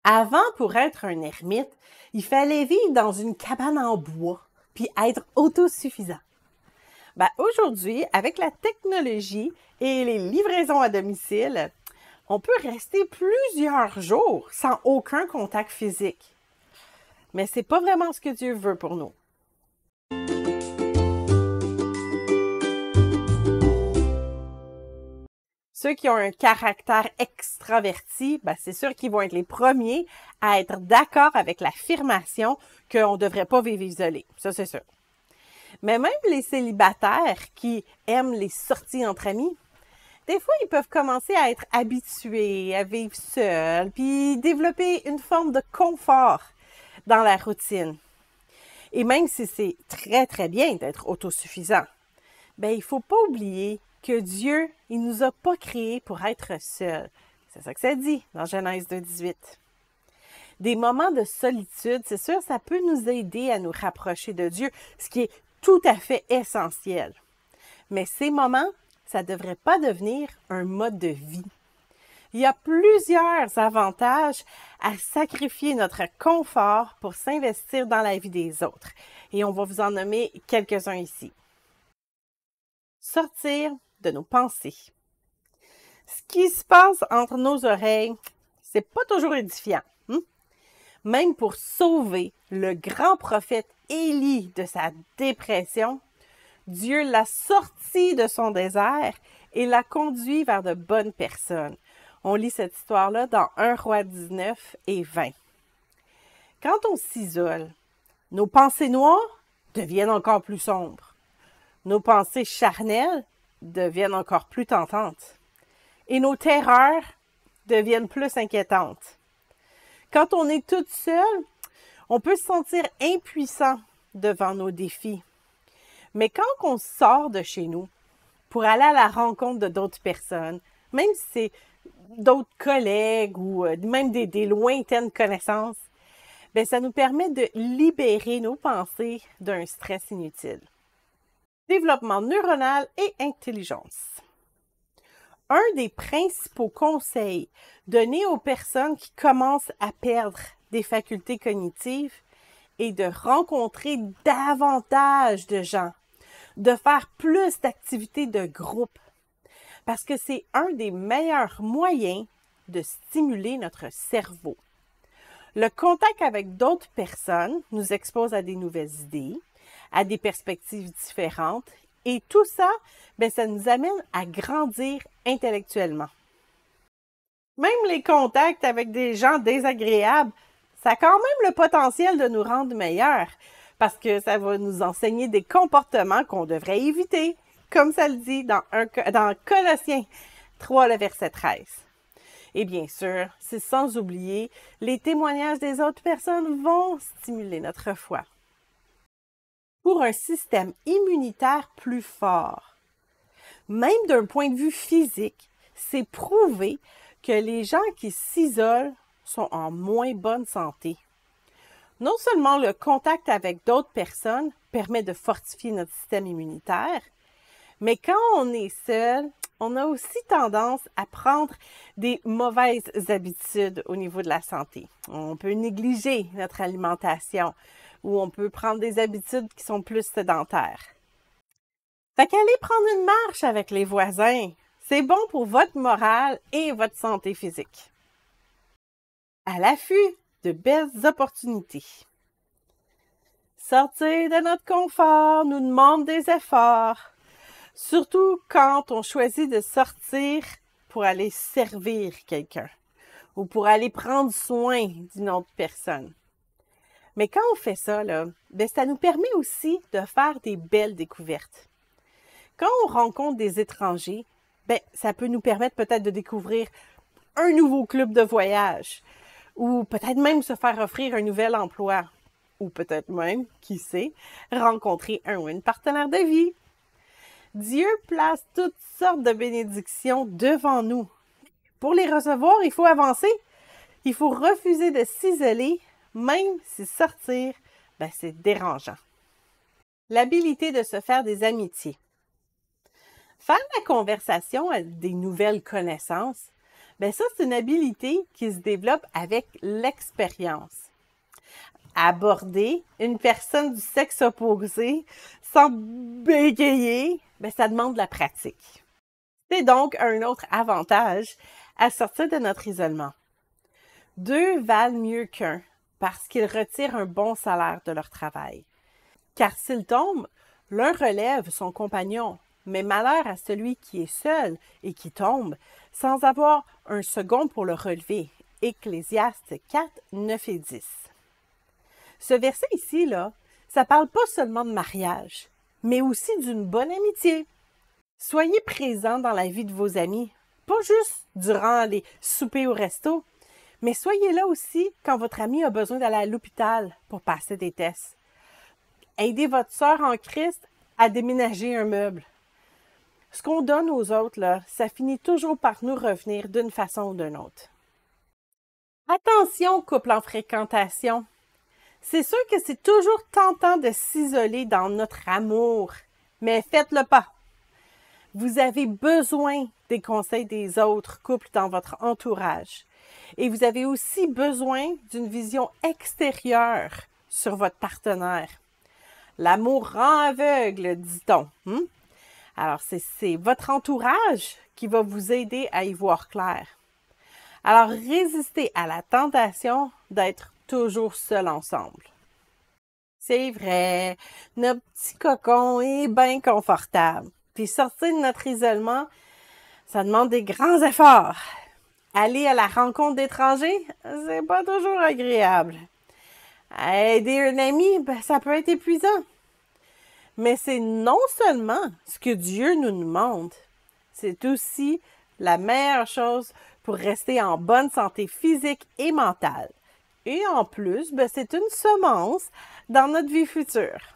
Avant, pour être un ermite, il fallait vivre dans une cabane en bois, puis être autosuffisant. Aujourd'hui, avec la technologie et les livraisons à domicile, on peut rester plusieurs jours sans aucun contact physique. Mais c'est pas vraiment ce que Dieu veut pour nous. Ceux qui ont un caractère extraverti, c'est sûr qu'ils vont être les premiers à être d'accord avec l'affirmation qu'on ne devrait pas vivre isolé. Ça, c'est sûr. Mais même les célibataires qui aiment les sorties entre amis, des fois, ils peuvent commencer à être habitués à vivre seuls, puis développer une forme de confort dans la routine. Et même si c'est très, très bien d'être autosuffisant, il ne faut pas oublier que Dieu, il nous a pas créés pour être seuls. C'est ça que ça dit dans Genèse 2,18. Des moments de solitude, c'est sûr, ça peut nous aider à nous rapprocher de Dieu, ce qui est tout à fait essentiel. Mais ces moments, ça ne devrait pas devenir un mode de vie. Il y a plusieurs avantages à sacrifier notre confort pour s'investir dans la vie des autres. Et on va vous en nommer quelques-uns ici. Sortir de nos pensées. Ce qui se passe entre nos oreilles, c'est pas toujours édifiant. Même pour sauver le grand prophète Élie de sa dépression, Dieu l'a sorti de son désert et l'a conduit vers de bonnes personnes. On lit cette histoire-là dans 1 Roi 19 et 20. Quand on s'isole, nos pensées noires deviennent encore plus sombres. Nos pensées charnelles deviennent encore plus tentantes. Et nos terreurs deviennent plus inquiétantes. Quand on est toute seule, on peut se sentir impuissant devant nos défis. Mais quand on sort de chez nous pour aller à la rencontre de d'autres personnes, même si c'est d'autres collègues ou même des lointaines connaissances, ça nous permet de libérer nos pensées d'un stress inutile. Développement neuronal et intelligence. Un des principaux conseils donnés aux personnes qui commencent à perdre des facultés cognitives est de rencontrer davantage de gens, de faire plus d'activités de groupe, parce que c'est un des meilleurs moyens de stimuler notre cerveau. Le contact avec d'autres personnes nous expose à des nouvelles idées, à des perspectives différentes, et tout ça, ça nous amène à grandir intellectuellement. Même les contacts avec des gens désagréables, ça a quand même le potentiel de nous rendre meilleurs, parce que ça va nous enseigner des comportements qu'on devrait éviter, comme ça le dit dans Colossiens 3, le verset 13. Et bien sûr, c'est sans oublier, les témoignages des autres personnes vont stimuler notre foi. Pour un système immunitaire plus fort, même d'un point de vue physique, c'est prouvé que les gens qui s'isolent sont en moins bonne santé. Non seulement le contact avec d'autres personnes permet de fortifier notre système immunitaire, mais quand on est seul, on a aussi tendance à prendre des mauvaises habitudes au niveau de la santé. On peut négliger notre alimentation ou on peut prendre des habitudes qui sont plus sédentaires. Fait qu'aller prendre une marche avec les voisins, c'est bon pour votre morale et votre santé physique. À l'affût de belles opportunités. Sortir de notre confort nous demande des efforts, surtout quand on choisit de sortir pour aller servir quelqu'un ou pour aller prendre soin d'une autre personne. Mais quand on fait ça, ça nous permet aussi de faire des belles découvertes. Quand on rencontre des étrangers, ça peut nous permettre peut-être de découvrir un nouveau club de voyage ou peut-être même se faire offrir un nouvel emploi ou peut-être même, qui sait, rencontrer un ou une partenaire de vie. Dieu place toutes sortes de bénédictions devant nous. Pour les recevoir, il faut avancer. Il faut refuser de s'isoler, même si sortir, c'est dérangeant. L'habilité de se faire des amitiés. Faire la conversation à des nouvelles connaissances, Ben ça, c'est une habilité qui se développe avec l'expérience. Aborder une personne du sexe opposé sans bégayer, ben ça demande de la pratique. C'est donc un autre avantage à sortir de notre isolement. 2 valent mieux qu'un parce qu'ils retirent un bon salaire de leur travail. Car s'ils tombent, l'un relève son compagnon, mais malheur à celui qui est seul et qui tombe, sans avoir un second pour le relever. Ecclésiaste 4, 9 et 10. Ce verset ici, là, ça parle pas seulement de mariage, mais aussi d'une bonne amitié. Soyez présents dans la vie de vos amis, pas juste durant les soupers au resto, mais soyez là aussi quand votre ami a besoin d'aller à l'hôpital pour passer des tests. Aidez votre sœur en Christ à déménager un meuble. Ce qu'on donne aux autres, là, ça finit toujours par nous revenir d'une façon ou d'une autre. Attention, couple en fréquentation. C'est sûr que c'est toujours tentant de s'isoler dans notre amour, mais faites-le pas. Vous avez besoin des conseils des autres couples dans votre entourage. Et vous avez aussi besoin d'une vision extérieure sur votre partenaire. L'amour rend aveugle, dit-on. Alors, c'est votre entourage qui va vous aider à y voir clair. Alors, résistez à la tentation d'être toujours seul ensemble. C'est vrai, notre petit cocon est bien confortable. Puis sortir de notre isolement, ça demande des grands efforts. Aller à la rencontre d'étrangers, c'est pas toujours agréable. Aider un ami, ben, ça peut être épuisant. Mais c'est non seulement ce que Dieu nous demande, c'est aussi la meilleure chose pour rester en bonne santé physique et mentale. Et en plus, ben, c'est une semence dans notre vie future.